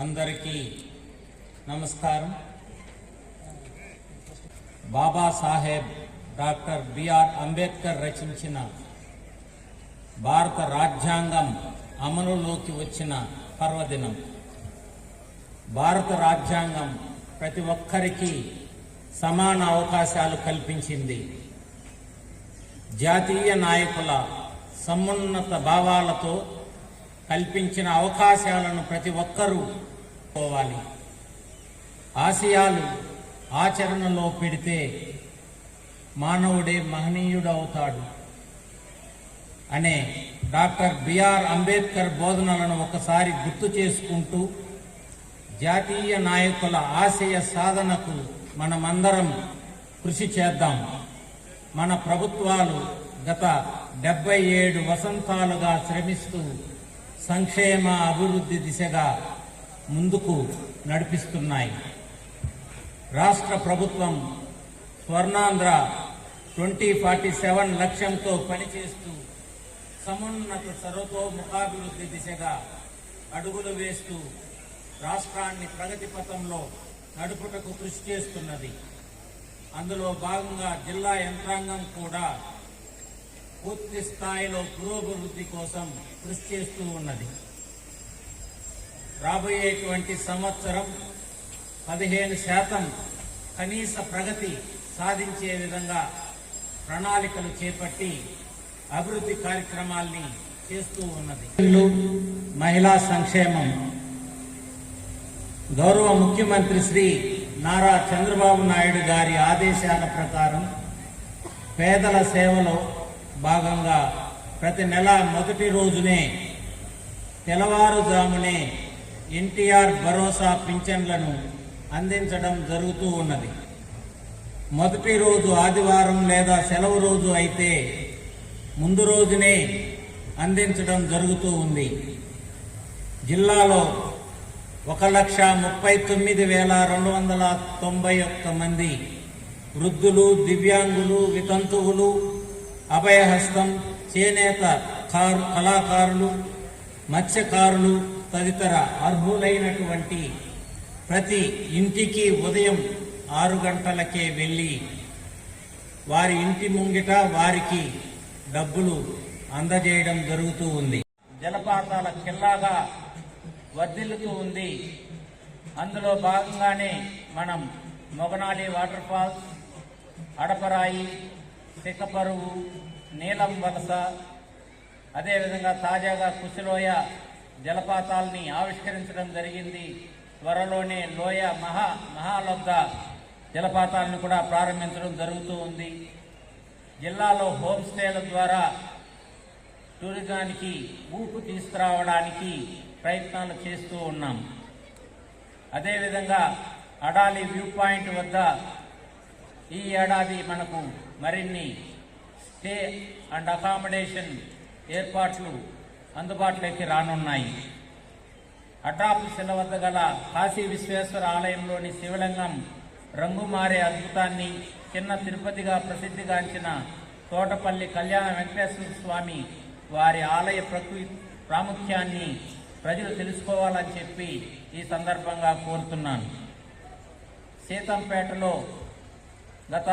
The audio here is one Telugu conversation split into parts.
అందరికీ నమస్కారం. బాబాసాహెబ్ డాక్టర్ బిఆర్ అంబేద్కర్ రచించిన భారత రాజ్యాంగం అమలులోకి వచ్చిన పర్వదినం. భారత రాజ్యాంగం ప్రతి ఒక్కరికి సమాన అవకాశాలు కల్పించింది. జాతీయ నాయకుల సమున్నత భావాలతో కల్పించిన అవకాశాలను ప్రతి ఒక్కరూ పోవాలి. ఆశయాలు ఆచరణలో పెడితే మానవుడే మహనీయుడవుతాడు అనే డాక్టర్ బిఆర్ అంబేద్కర్ బోధనలను ఒకసారి గుర్తు చేసుకుంటూ జాతీయ నాయకుల ఆశయ సాధనకు మనమందరం కృషి చేద్దాం. మన ప్రభుత్వాలు గత 77 వసంతాలుగా శ్రమిస్తూ సంక్షేమ అభివృద్ధి దిశగా ముందుకు నడిపిస్తున్నాయి. రాష్ట్ర ప్రభుత్వం స్వర్ణాంధ్ర 2047 లక్ష్యంతో పనిచేస్తూ సమున్నత సర్వతోముఖాభివృద్ధి దిశగా అడుగులు వేస్తూ రాష్ట్రాన్ని ప్రగతి పథంలో నడుపుటకు కృషి చేస్తున్నది. అందులో భాగంగా జిల్లా యంత్రాంగం కూడా పూర్తి స్థాయిలో పురోభివృద్ధి కోసం కృషి చేస్తూ ఉన్నది. రాబోయేటువంటి సంవత్సరం 15% కనీస ప్రగతి సాధించే విధంగా ప్రణాళికలు చేపట్టి అభివృద్ధి కార్యక్రమాల్ని చేస్తూ ఉన్నది. మహిళా సంక్షేమం గౌరవ ముఖ్యమంత్రి శ్రీ నారా చంద్రబాబు నాయుడు గారి ఆదేశాల ప్రకారం పేదల సేవలో భాగంగా ప్రతి నెల మొదటి రోజునే తెల్లవారుజామునే ఎన్టీఆర్ భరోసా పింఛన్లను అందించడం జరుగుతూ ఉన్నది. మొదటి రోజు ఆదివారం లేదా సెలవు రోజు అయితే ముందు రోజునే అందించడం జరుగుతూ ఉంది. జిల్లాలో 1,39,291 మంది వృద్ధులు, దివ్యాంగులు, వితంతువులు, అభయహస్తం, చేనేత కళాకారులు, మత్స్యకారులు తదితర అర్హులైనటువంటి ప్రతి ఇంటికి ఉదయం 6 గంటలకే వెళ్ళి వారి ఇంటి ముంగిట వారికి డబ్బులు అందజేయడం జరుగుతూ ఉంది. జలపాతాల కిల్లాగా వర్ధిల్లుతూ ఉంది. అందులో భాగంగానే మనం మొగనాడి వాటర్ ఫాల్స్, అడపరాయి, సికపరువు, నీలం వలస, అదేవిధంగా తాజాగా కుశలోయ జలపాతాలని ఆవిష్కరించడం జరిగింది. త్వరలోనే లోయ మహాలబ్ధ జలపాతాలను కూడా ప్రారంభించడం జరుగుతూ ఉంది. జిల్లాలో హోమ్ స్టేల ద్వారా టూరిజానికి ఊపు తీసుకురావడానికి ప్రయత్నాలు చేస్తూ ఉన్నాం. అదేవిధంగా అడాలి వ్యూ పాయింట్ వద్ద ఈ ఏడాది మనకు మరిన్ని స్టే అండ్ అకామిడేషన్ ఏర్పాట్లు అందుబాటులోకి రానున్నాయి. అడ్డాపుశిల వద్ద గల కాశీ విశ్వేశ్వర ఆలయంలోని శివలింగం రంగు మారే అద్భుతాన్ని, చిన్న తిరుపతిగా ప్రసిద్ధిగాంచిన తోటపల్లి కళ్యాణ వెంకటేశ్వర స్వామి వారి ఆలయ ప్రాముఖ్యాన్ని ప్రజలు తెలుసుకోవాలని చెప్పి ఈ సందర్భంగా కోరుతున్నాను. సీతంపేటలో గత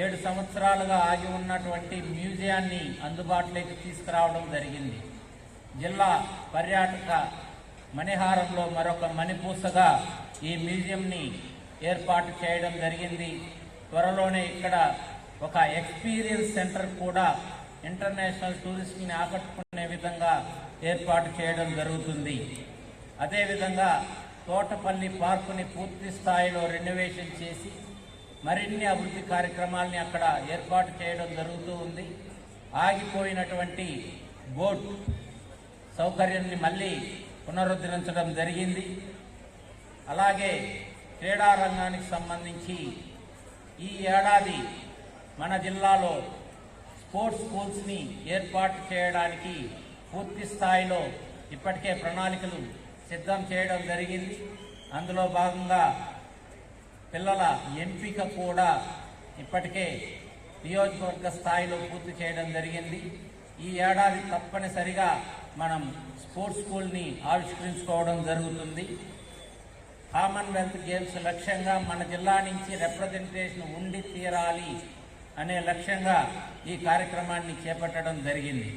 7 సంవత్సరాలుగా ఆగి ఉన్నటువంటి మ్యూజియాన్ని అందుబాటులోకి తీసుకురావడం జరిగింది. జిల్లా పర్యాటక మణిహారంలో మరొక మణిపూసగా ఈ మ్యూజియంని ఏర్పాటు చేయడం జరిగింది. త్వరలోనే ఇక్కడ ఒక ఎక్స్పీరియన్స్ సెంటర్ కూడా ఇంటర్నేషనల్ టూరిస్ట్ని ఆకట్టుకునే విధంగా ఏర్పాటు చేయడం జరుగుతుంది. అదేవిధంగా తోటపల్లి పార్కుని పూర్తి స్థాయిలో రెనోవేషన్ చేసి మరిన్ని అభివృద్ధి కార్యక్రమాల్ని అక్కడ ఏర్పాటు చేయడం జరుగుతూ ఉంది. ఆగిపోయినటువంటి బోట్ సౌకర్యాన్ని మళ్ళీ పునరుద్ధరించడం జరిగింది. అలాగే క్రీడా రంగానికి సంబంధించి ఈ ఏడాది మన జిల్లాలో స్పోర్ట్స్ స్కూల్స్ని ఏర్పాటు చేయడానికి పూర్తి స్థాయిలో ఇప్పటికే ప్రణాళికలు సిద్ధం చేయడం జరిగింది. అందులో భాగంగా పిల్లల ఎంపిక కూడా ఇప్పటికే నియోజకవర్గ స్థాయిలో పూర్తి చేయడం జరిగింది. ఈ ఏడాది తప్పనిసరిగా మనం స్పోర్ట్స్ స్కూల్ని ఆవిష్కరించుకోవడం జరుగుతుంది. కామన్వెల్త్ గేమ్స్ లక్ష్యంగా మన జిల్లా నుంచి రిప్రజెంటేషన్ ఉండి తీరాలి అనే లక్ష్యంగా ఈ కార్యక్రమాన్ని చేపట్టడం జరిగింది.